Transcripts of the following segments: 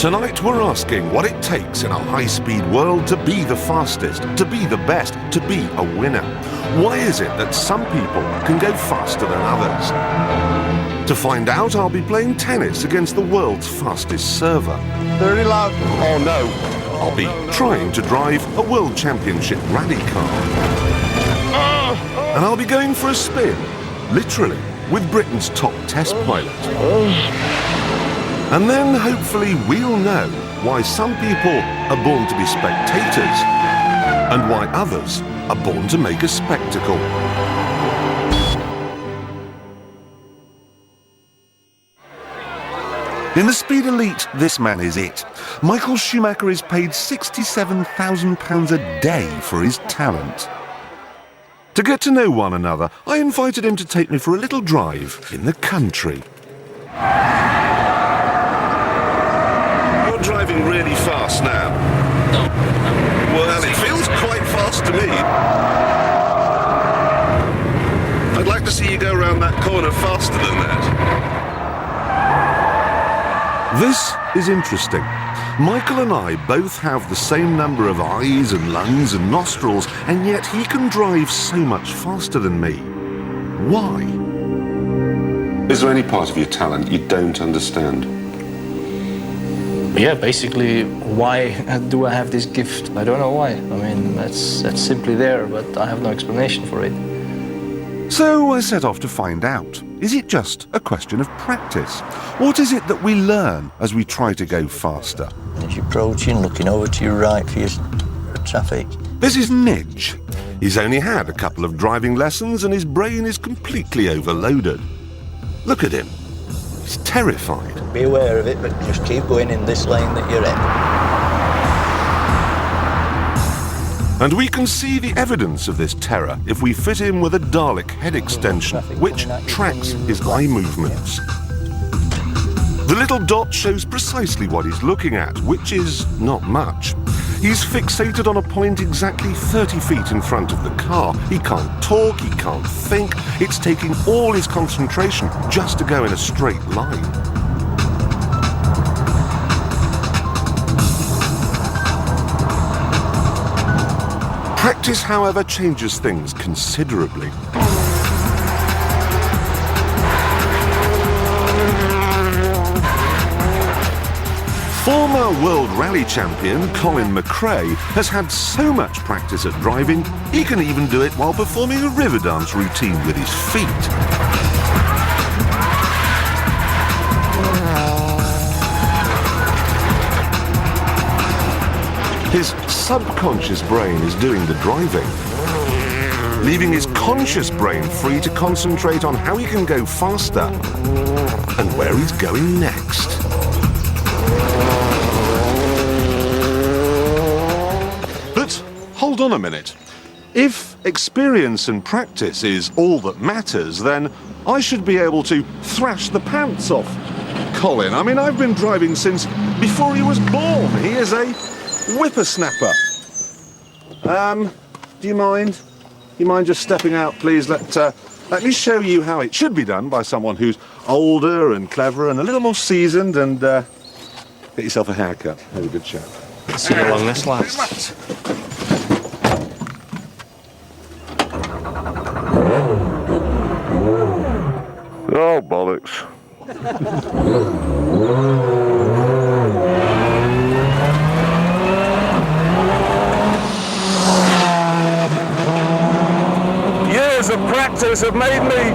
Tonight we're asking what it takes in a high-speed world to be the fastest, to be the best, to be a winner. Why is it that some people can go faster than others? To find out, I'll be playing tennis against the world's fastest server. 30 love. Oh no! I'll be trying to drive a World Championship rally car. And I'll be going for a spin, literally, with Britain's top test pilot. And then, hopefully, we'll know why some people are born to be spectators and why others are born to make a spectacle. In the Speed Elite, this man is it. Michael Schumacher is paid £67,000 a day for his talent. To get to know one another, I invited him to take me for a little drive in the country. You're driving really fast now. Well, it feels quite fast to me. I'd like to see you go around that corner faster than that. This is interesting. Michael and I both have the same number of eyes and lungs and nostrils, and yet he can drive so much faster than me. Why? Is there any part of your talent you don't understand? Yeah, basically, why do I have this gift? I don't know why. I mean, that's simply there, but I have no explanation for it. So I set off to find out. Is it just a question of practice? What is it that we learn as we try to go faster? As you're approaching, looking over to your right for your traffic. This is Nidge. He's only had a couple of driving lessons and his brain is completely overloaded. Look at him. He's terrified. Be aware of it, but just keep going in this lane that you're in. And we can see the evidence of this terror if we fit him with a Dalek head extension, which tracks his eye movements. The little dot shows precisely what he's looking at, which is not much. He's fixated on a point exactly 30 feet in front of the car. He can't talk, he can't think. It's taking all his concentration just to go in a straight line. Practice, however, changes things considerably. Former World Rally Champion Colin McRae has had so much practice at driving, he can even do it while performing a river dance routine with his feet. His subconscious brain is doing the driving, leaving his conscious brain free to concentrate on how he can go faster and where he's going next. But hold on a minute. If experience and practice is all that matters, then I should be able to thrash the pants off Colin. I mean, I've been driving since before he was born. He is a whippersnapper. Do you mind? You mind just stepping out, please? Let me show you how it should be done by someone who's older and clever and a little more seasoned, and get yourself a haircut. Have a good chat. See how long this lasts. Oh, bollocks. Years of practice have made me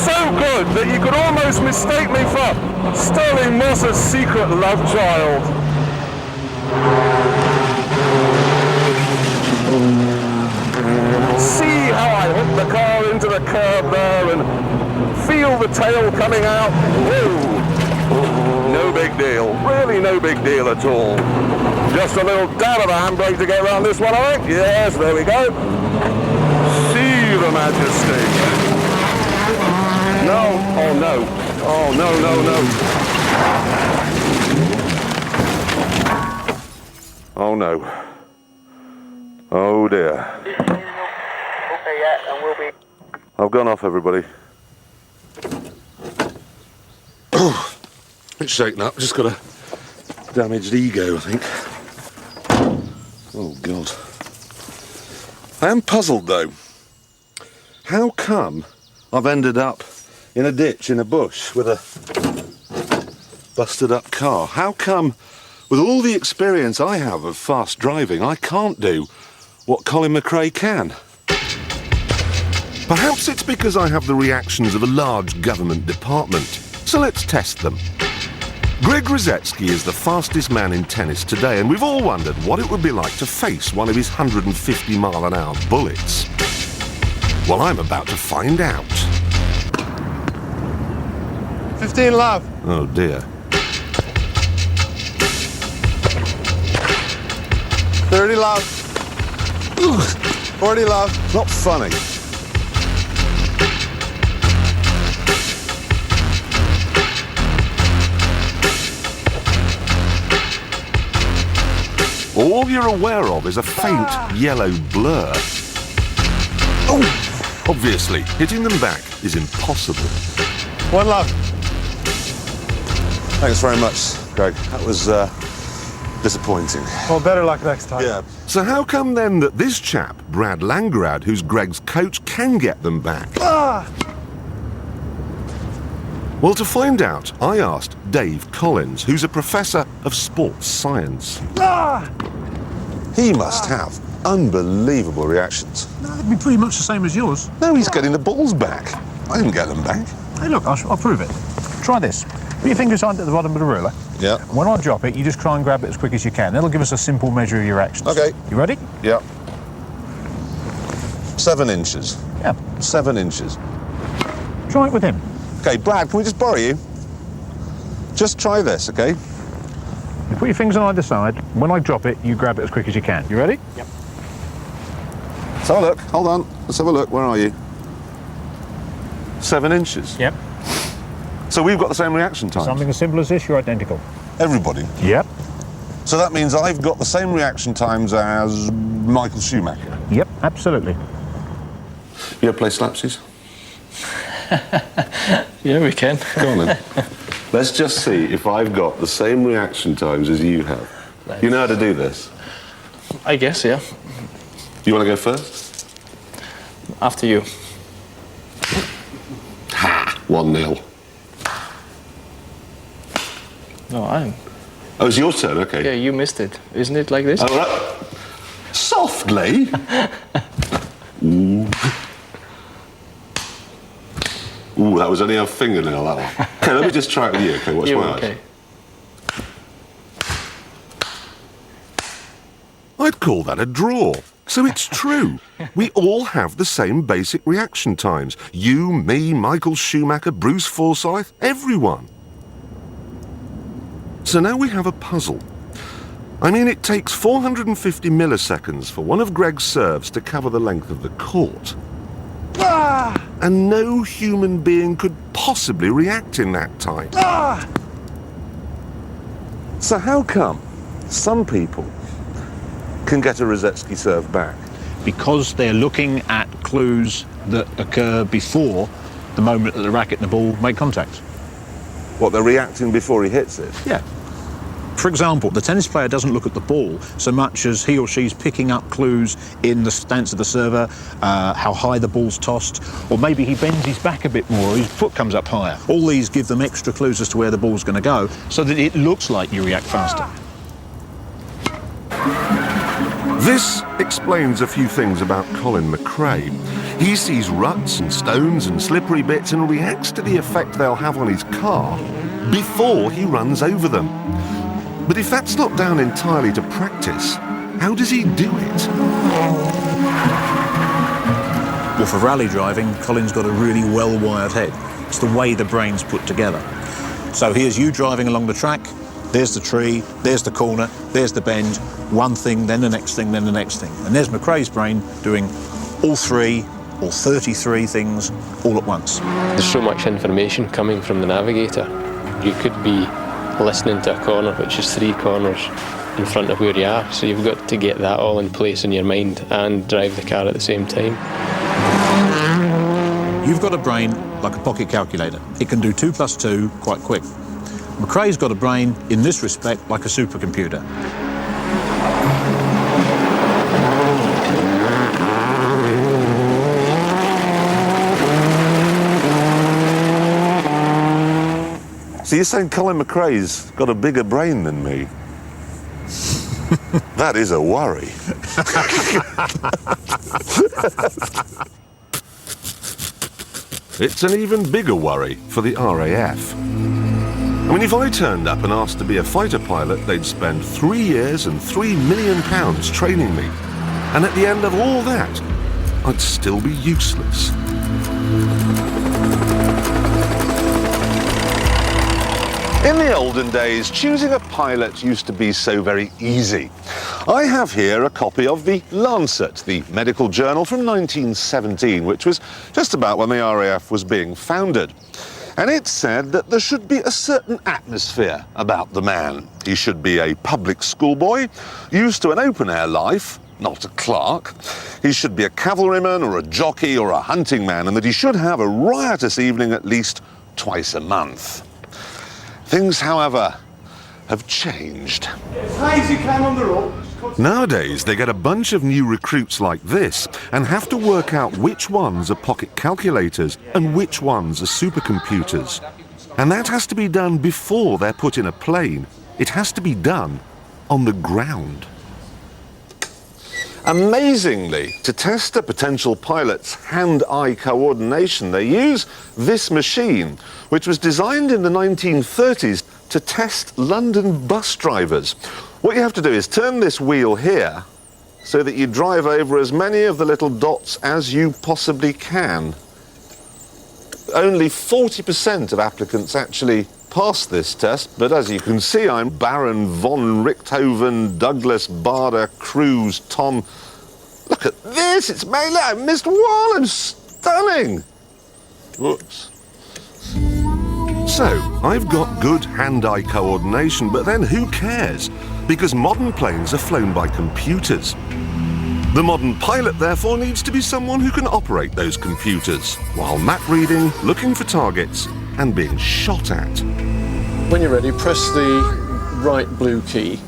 so good that you could almost mistake me for Sterling Moss's secret love child. See how I hook the car into the curb there and feel the tail coming out. Whoa. No big deal, really no big deal at all. Just a little dab of the handbrake to get around this one, I think. Yes, there we go. See the majesty. No, oh no, oh no, no, no. Oh no. Oh dear. Okay, yeah, and we'll be... I've gone off, everybody. It's shaken up. Just got to damaged ego, I think. Oh, God. I am puzzled, though. How come I've ended up in a ditch in a bush with a busted up car? How come, with all the experience I have of fast driving, I can't do what Colin McRae can? Perhaps it's because I have the reactions of a large government department. So let's test them. Greg Rosetsky is the fastest man in tennis today, and we've all wondered what it would be like to face one of his 150-mile-an-hour bullets. Well, I'm about to find out. 15 love. Oh, dear. 30 love. 40 love. Not funny. All you're aware of is a faint yellow blur. Oh, obviously, hitting them back is impossible. 1 love. Thanks very much, Greg. That was disappointing. Well, better luck next time. Yeah. So how come then that this chap, Brad Langrad, who's Greg's coach, can get them back? Well, to find out, I asked Dave Collins, who's a professor of sports science. He must have unbelievable reactions. No, it'd be pretty much the same as yours. No, he's getting the balls back. I didn't get them back. Hey, look, I'll prove it. Try this. Put your fingers on at the bottom of the ruler. Yeah. When I drop it, you just try and grab it as quick as you can. That'll give us a simple measure of your actions. Okay. You ready? Yeah. 7 inches. Yeah. 7 inches. Try it with him. Okay, Brad, can we just borrow you? Just try this, okay? You put your fingers on either side. When I drop it, you grab it as quick as you can. You ready? Yep. Let's have a look. Hold on. Let's have a look. Where are you? 7 inches. Yep. So we've got the same reaction time. Something as simple as this, you're identical. Everybody. Yep. So that means I've got the same reaction times as Michael Schumacher. Yep, absolutely. You ever play slapsies? Yeah, we can. Go on then. Let's just see if I've got the same reaction times as you have. Nice. You know how to do this? I guess, yeah. You want to go first? After you. Ha! 1-0. No, I'm. Oh, it's your turn, okay. Yeah, you missed it. Isn't it like this? All right. Softly. Ooh. Ooh, that was only a fingernail, that one. Okay, let me just try it with you, okay? Watch my eyes. I'd call that a draw. So it's true. We all have the same basic reaction times. You, me, Michael Schumacher, Bruce Forsyth, everyone. So now we have a puzzle. I mean, it takes 450 milliseconds for one of Greg's serves to cover the length of the court. And no human being could possibly react in that time. So how come some people can get a Rosetsky serve back? Because they're looking at clues that occur before the moment that the racket and the ball make contact. What, they're reacting before he hits it? Yeah. For example, the tennis player doesn't look at the ball so much as he or she's picking up clues in the stance of the server, how high the ball's tossed, or maybe he bends his back a bit more, or his foot comes up higher. All these give them extra clues as to where the ball's going to go, so that it looks like you react faster. This explains a few things about Colin McRae. He sees ruts and stones and slippery bits and reacts to the effect they'll have on his car before he runs over them. But if that's not down entirely to practice, how does he do it? Well, for rally driving, Colin's got a really well-wired head. It's the way the brain's put together. So here's you driving along the track, there's the tree, there's the corner, there's the bend, one thing, then the next thing, then the next thing. And there's McRae's brain doing all 3 or 33 things all at once. There's so much information coming from the navigator. You could be listening to a corner which is 3 corners in front of where you are, so you've got to get that all in place in your mind and drive the car at the same time. You've got a brain like a pocket calculator. It can do 2 + 2 quite quick. McRae's got a brain, in this respect, like a supercomputer. So you're saying Colin McRae's got a bigger brain than me? That is a worry. It's an even bigger worry for the RAF. I mean, if I turned up and asked to be a fighter pilot, they'd spend 3 years and £3 million training me. And at the end of all that, I'd still be useless. In the olden days, choosing a pilot used to be so very easy. I have here a copy of the Lancet, the medical journal from 1917, which was just about when the RAF was being founded. And it said that there should be a certain atmosphere about the man. He should be a public schoolboy, used to an open-air life, not a clerk. He should be a cavalryman or a jockey or a hunting man, and that he should have a riotous evening at least twice a month. Things, however, have changed. Nowadays, they get a bunch of new recruits like this and have to work out which ones are pocket calculators and which ones are supercomputers. And that has to be done before they're put in a plane. It has to be done on the ground. Amazingly, to test a potential pilot's hand-eye coordination, they use this machine, which was designed in the 1930s to test London bus drivers. What you have to do is turn this wheel here so that you drive over as many of the little dots as you possibly can. Only 40% of applicants actually pass this test, but as you can see, I'm Baron von Richthofen, Douglas Bader, Cruz, Tom. Look at this, it's made. I missed one, I'm stunning. Whoops. So, I've got good hand-eye coordination, but then who cares? Because modern planes are flown by computers. The modern pilot, therefore, needs to be someone who can operate those computers, while map reading, looking for targets, and being shot at. When you're ready, press the right blue key.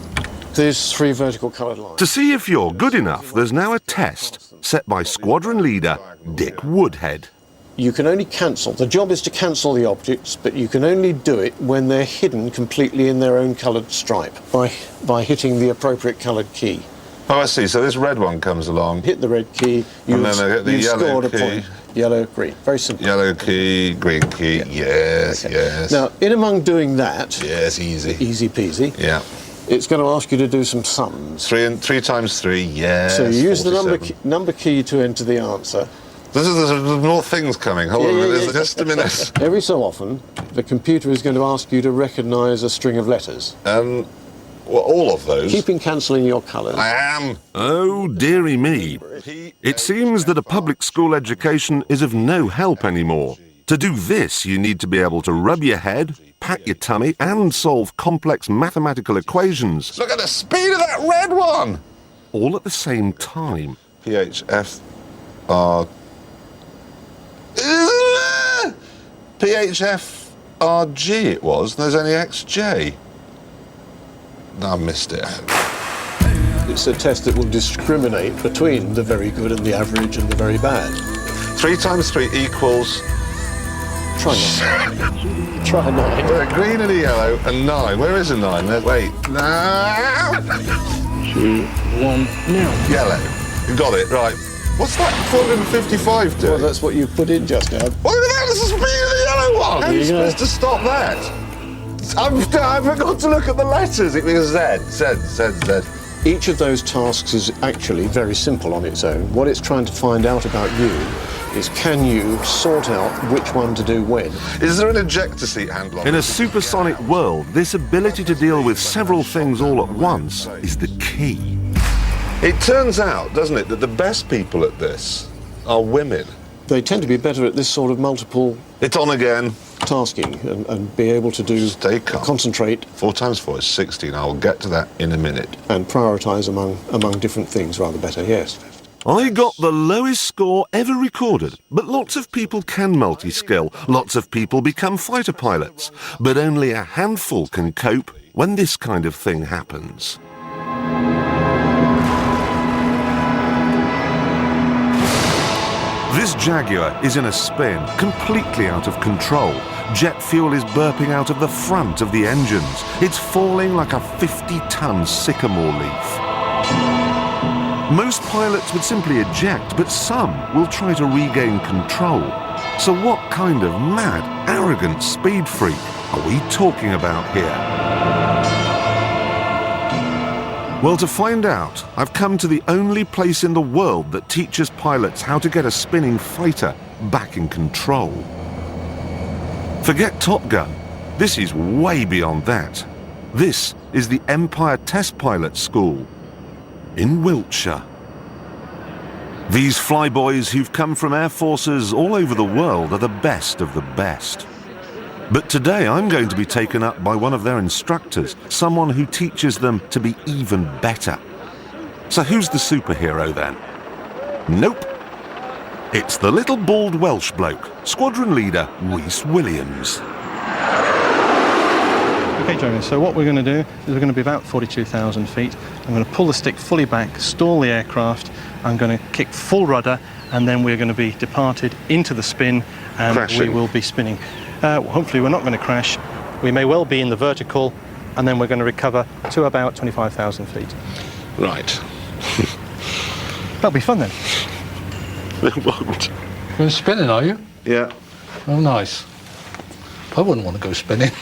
There's 3 vertical coloured lines. To see if you're good enough, there's now a test set by squadron leader Dick Woodhead. You can only cancel. The job is to cancel the objects, but you can only do it when they're hidden completely in their own coloured stripe by hitting the appropriate coloured key. Oh, I see. So this red one comes along. Hit the red key, And then I hit the yellow scored a key. point. Yellow, green. Very simple. Yellow key, green key. Yeah. Yes, Okay. yes. Now, in among doing that, Yes, easy. easy peasy, Yeah. it's going to ask you to do some sums. 3 times 3, yes. So you use the 47. number key to enter the answer. There's more things coming. Hold on a minute. Just a minute. Every so often, the computer is going to ask you to recognise a string of letters. Well, all of those. Keeping cancelling your colours. I am. Oh, dearie me. It seems that a public school education is of no help anymore. To do this, you need to be able to rub your head, pat your tummy, and solve complex mathematical equations. Look at the speed of that red one! All at the same time. PHFR... PHFRG it was, there's only XJ. I missed it. It's a test that will discriminate between the very good and the average and the very bad. 3 times 3 equals... Try 9. Try 9. A green and a yellow and 9. Where is a 9? Wait. No. 2, 1, now. Yellow. You got it, right. What's that 455 do? Well, that's what you put in just now. What the hell is the speed of the yellow one? How are you supposed to stop that? I forgot to look at the letters. It was Z. Each of those tasks is actually very simple on its own. What it's trying to find out about you is, can you sort out which one to do when? Is there an ejector seat handle on it? In a supersonic world, this ability to deal with several things all at once is the key. It turns out, doesn't it, that the best people at this are women. They tend to be better at this sort of multiple... It's on again. ...tasking and be able to do... Stay calm. Concentrate. 4 times 4 is 16. I will get to that in a minute. And prioritise among different things rather better, yes. I got the lowest score ever recorded, but lots of people can multi-skill, lots of people become fighter pilots, but only a handful can cope when this kind of thing happens. This Jaguar is in a spin, completely out of control. Jet fuel is burping out of the front of the engines. It's falling like a 50-ton sycamore leaf. Most pilots would simply eject, but some will try to regain control. So what kind of mad, arrogant speed freak are we talking about here? Well, to find out, I've come to the only place in the world that teaches pilots how to get a spinning fighter back in control. Forget Top Gun. This is way beyond that. This is the Empire Test Pilot School in Wiltshire. These flyboys who've come from air forces all over the world are the best of the best. But today I'm going to be taken up by one of their instructors, someone who teaches them to be even better. So who's the superhero then? Nope. It's the little bald Welsh bloke, squadron leader Rhys Williams. Okay, Jeremy, so what we're going to do is we're going to be about 42,000 feet. I'm going to pull the stick fully back, stall the aircraft. I'm going to kick full rudder, and then we're going to be departed into the spin, and Crashing. we will be spinning. Hopefully we're not going to crash. We may well be in the vertical, and then we're going to recover to about 25,000 feet. Right. That'll be fun then. It won't. You're spinning, are you? Yeah. Oh, nice. I wouldn't want to go spinning.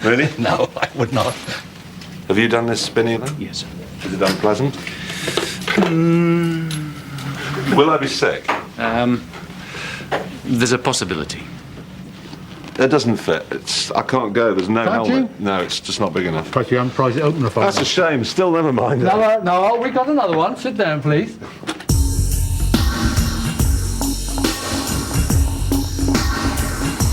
Really? No, I would not. Have you done this spinning then? Yes. Is it unpleasant? Will I be sick? There's a possibility. It doesn't fit. I can't go. There's no Can't helmet. you? No, it's just not big enough. Perhaps you haven't prized it open enough. That's a shame. Still, never mind. No, we got another one. Sit down, please.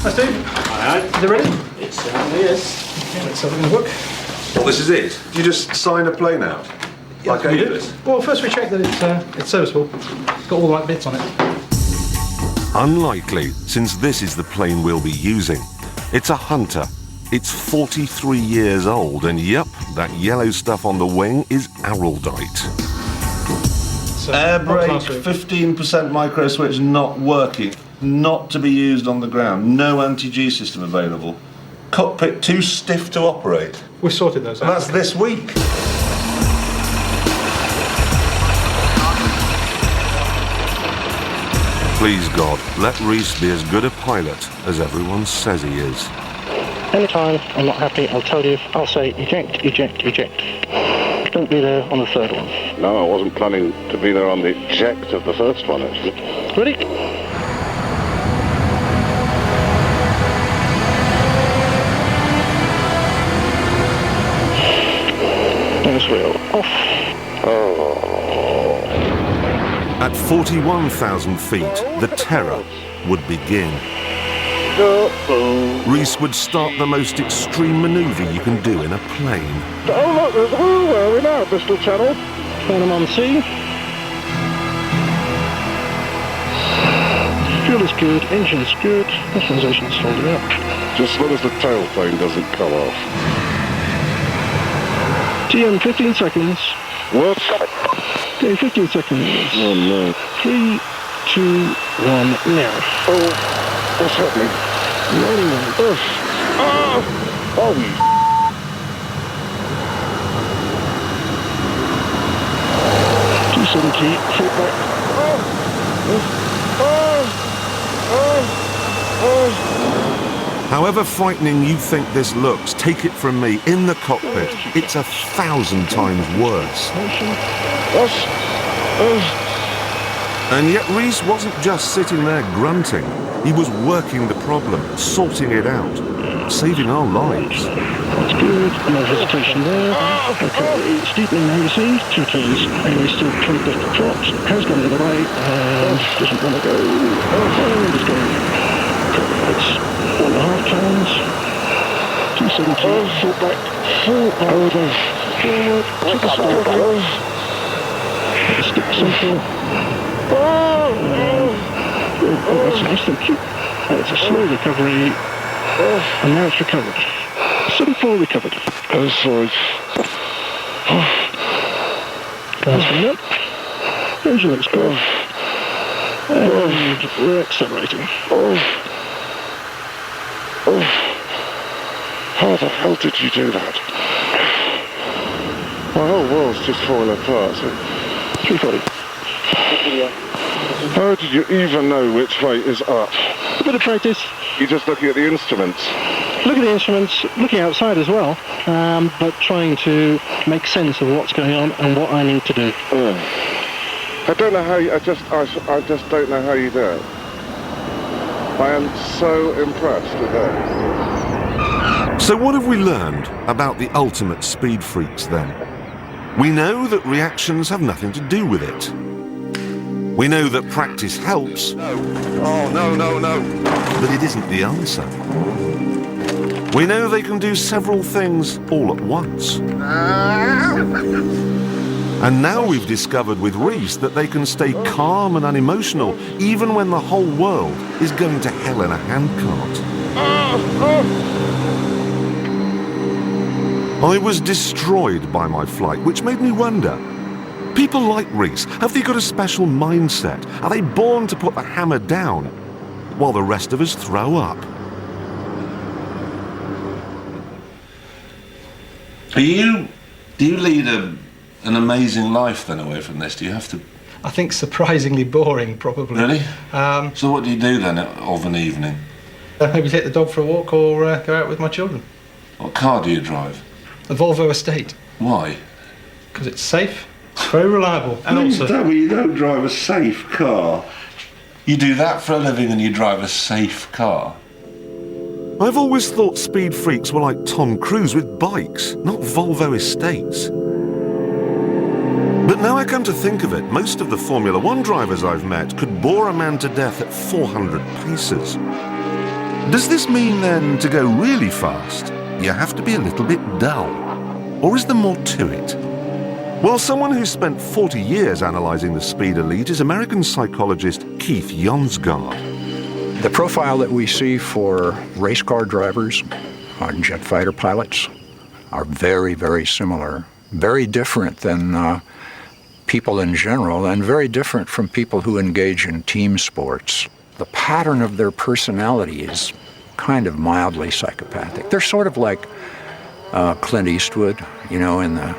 Hi, Steve. Hi. Is it ready? It certainly is. Okay, let's have a look in the book. Well, this is it. Do you just sign a plane out? Like I do? Well, first we check that it's serviceable. It's got all the right bits on it. Unlikely, since this is the plane we'll be using. It's a Hunter. It's 43 years old, and yep, that yellow stuff on the wing is araldite. Air brake, 15% micro switch not working. Not to be used on the ground. No anti-G system available. Cockpit too stiff to operate. We sorted those And out. that's this week. Please God, let Rhys be as good a pilot as everyone says he is. Anytime I'm not happy, I'll tell you. I'll say eject, eject, eject. Don't be there on the third one. No, I wasn't planning to be there on the eject of the first one, actually. Ready? Nose wheel off. At 41,000 feet, the terror would begin. Rhys would start the most extreme manoeuvre you can do in a plane. Oh look, there's where are we now? Bristol Channel. Turn on C. Fuel is good, engine's good, pressurization is holding up. Just as long as the tail plane doesn't come off. TM 15 seconds. What? Okay, 15 seconds. Oh no. 3, 2, 1, now. Oh, what's happening? Rolling on. Oh! 270, full back. However frightening you think this looks, take it from me, in the cockpit, it's 1,000 times worse. And yet Rhys wasn't just sitting there grunting. He was working the problem, sorting it out, saving our lives. That's good, no hesitation there. Okay, steepening now you see, 2 turns. Anyway, still 20 left to trot. Has gone the other way, and doesn't want to go. And it's going. It's 1.5 turns. 270, full back, full over, forward, to the start. Stick central. Oh, that's nice, thank you. It's a slow recovery, and now it's recovered. 7-4 recovered. Oh, sorry. Bouncing up. Engine looks good. And we're accelerating. How the hell did you do that? My whole world's just falling apart. 340. How did you even know which way is up? A bit of practice. You're just looking at the instruments. Look at the instruments, looking outside as well, but trying to make sense of what's going on and what I need to do. I don't know how you, I just don't know how you do it. I am so impressed with that. So what have we learned about the ultimate speed freaks then? We know that reactions have nothing to do with it. We know that practice helps. No. Oh, no. But it isn't the answer. We know they can do several things all at once. And now we've discovered with Reese that they can stay calm and unemotional even when the whole world is going to hell in a handcart. I was destroyed by my flight, which made me wonder, people like Reese, have they got a special mindset? Are they born to put the hammer down while the rest of us throw up? Do you lead an amazing life then away from this? Do you have to? I think surprisingly boring, probably. Really? So what do you do then of an evening? Maybe take the dog for a walk or go out with my children. What car do you drive? A Volvo Estate. Why? Because it's safe, very reliable, and also... You don't drive a safe car. You do that for a living and you drive a safe car? I've always thought speed freaks were like Tom Cruise with bikes, not Volvo Estates. But now I come to think of it, most of the Formula One drivers I've met could bore a man to death at 400 paces. Does this mean then to go really fast, you have to be a little bit dull? Or is there more to it? Well, someone who's spent 40 years analysing the speed elite is American psychologist Keith Jonsgaard. The profile that we see for race car drivers and jet fighter pilots are very, very similar. Very different than people in general, and very different from people who engage in team sports. The pattern of their personality is kind of mildly psychopathic. They're sort of like Clint Eastwood, you know, in the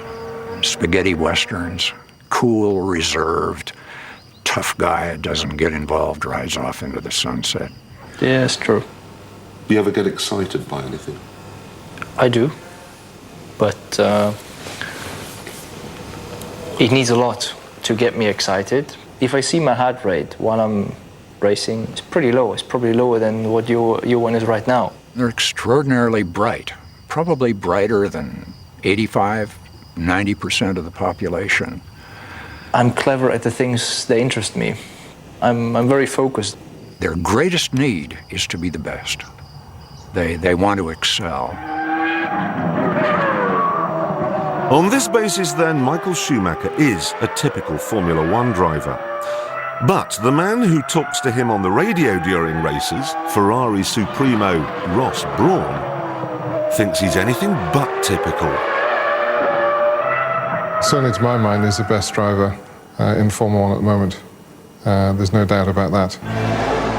spaghetti westerns. Cool, reserved, tough guy, doesn't get involved, rides off into the sunset. Yeah, it's true. Do you ever get excited by anything? I do, but it needs a lot to get me excited. If I see my heart rate while I'm racing, it's pretty low. It's probably lower than what your one is right now. They're extraordinarily bright, probably brighter than 85, 90% of the population. I'm clever at the things that interest me. I'm very focused. Their greatest need is to be the best. They want to excel. On this basis then, Michael Schumacher is a typical Formula One driver. But the man who talks to him on the radio during races, Ferrari Supremo Ross Brawn, thinks he's anything but typical. Certainly to my mind, he's the best driver in Formula One at the moment. There's no doubt about that.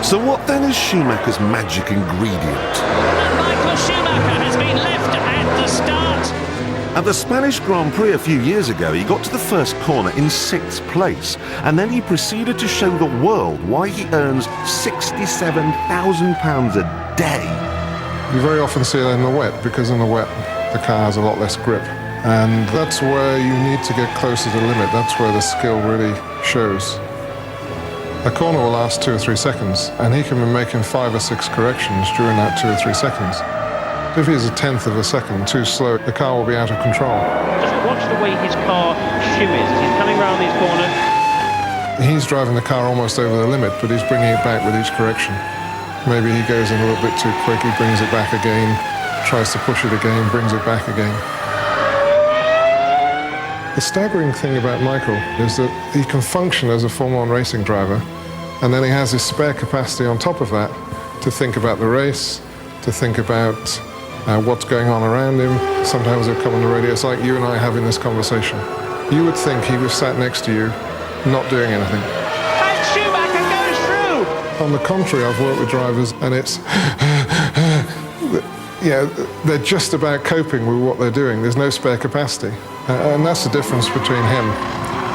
So what then is Schumacher's magic ingredient? Michael Schumacher has been left at the start. At the Spanish Grand Prix a few years ago, he got to the first corner in 6th place, and then he proceeded to show the world why he earns £67,000 a day. You very often see that in the wet, because in the wet the car has a lot less grip. And that's where you need to get closer to the limit. That's where the skill really shows. A corner will last 2 or 3 seconds, and he can be making 5 or 6 corrections during that 2 or 3 seconds. If he's a tenth of a second too slow, the car will be out of control. Just watch the way his car shoe is. He's coming round these corners. He's driving the car almost over the limit, but he's bringing it back with each correction. Maybe he goes in a little bit too quick, he brings it back again, tries to push it again, brings it back again. The staggering thing about Michael is that he can function as a Formula 1 racing driver, and then he has his spare capacity on top of that to think about the race, to think about what's going on around him. Sometimes he'll come on the radio. It's like you and I having this conversation. You would think he was sat next to you, not doing anything. And Schumacher goes through! On the contrary, I've worked with drivers, and it's... yeah, they're just about coping with what they're doing. There's no spare capacity. And that's the difference between him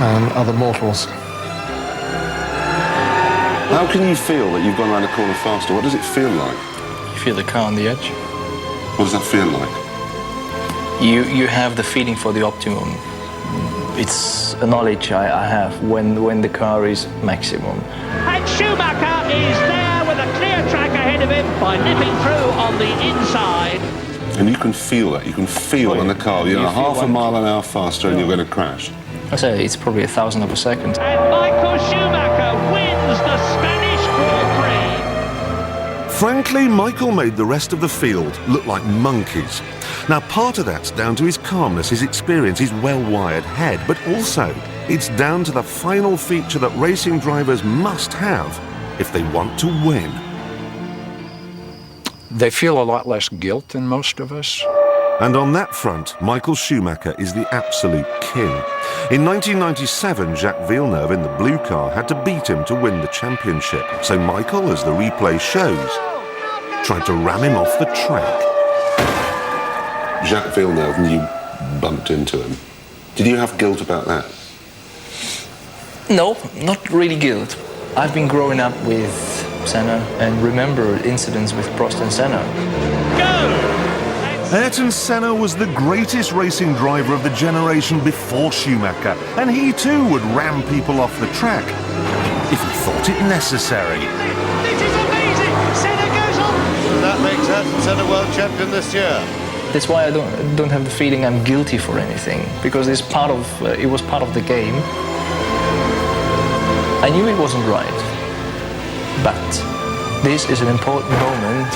and other mortals. How can you feel that you've gone around a corner faster? What does it feel like? You feel the car on the edge. What does that feel like? You have the feeling for the optimum. It's a knowledge I have when the car is maximum. And Schumacher is there with a clear track ahead of him by nipping through on the inside. And you can feel that. You can feel in the car, you know, half a mile an hour faster and you're going to crash. I say it's probably 1,000th of a second. And Michael Schumacher wins the Spanish Grand Prix. Frankly, Michael made the rest of the field look like monkeys. Now, part of that's down to his calmness, his experience, his well-wired head, but also it's down to the final feature that racing drivers must have if they want to win. They feel a lot less guilt than most of us. And on that front, Michael Schumacher is the absolute king. In 1997, Jacques Villeneuve in the blue car had to beat him to win the championship. So Michael, as the replay shows, tried to ram him off the track. Jacques Villeneuve, and you bumped into him. Did you have guilt about that? No, not really guilt. I've been growing up with Senna and remember incidents with Prost and Senna. Ayrton Senna was the greatest racing driver of the generation before Schumacher, and he too would ram people off the track if he thought it necessary. This is amazing! Senna goes on! That makes Ayrton Senna world champion this year. That's why I don't have the feeling I'm guilty for anything, because it's part of it was part of the game. I knew it wasn't right, but this is an important moment,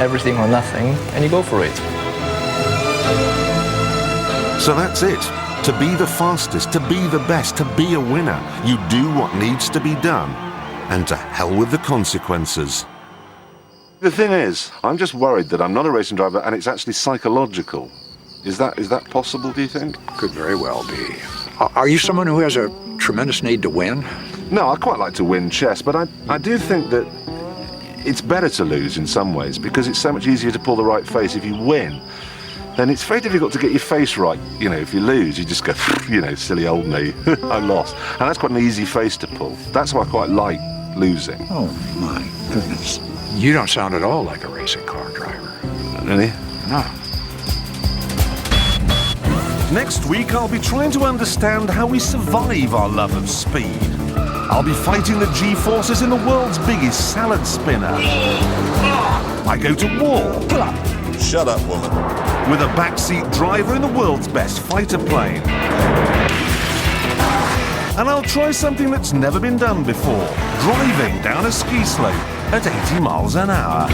everything or nothing, and you go for it. So that's it. To be the fastest, to be the best, to be a winner, you do what needs to be done, and to hell with the consequences. The thing is, I'm just worried that I'm not a racing driver and it's actually psychological. Is that possible, do you think? Could very well be. Are you someone who has a tremendous need to win? No, I quite like to win chess, but I do think that it's better to lose in some ways because it's so much easier to pull the right face if you win. Then it's very difficult to get your face right. You know, if you lose, you just go, you know, silly old me, I lost. And that's quite an easy face to pull. That's why I quite like losing. Oh, my goodness. You don't sound at all like a racing car driver. Really? No. Next week, I'll be trying to understand how we survive our love of speed. I'll be fighting the G-forces in the world's biggest salad spinner. I go to war. Shut up, woman. With a backseat driver in the world's best fighter plane. And I'll try something that's never been done before. Driving down a ski slope at 80 miles an hour.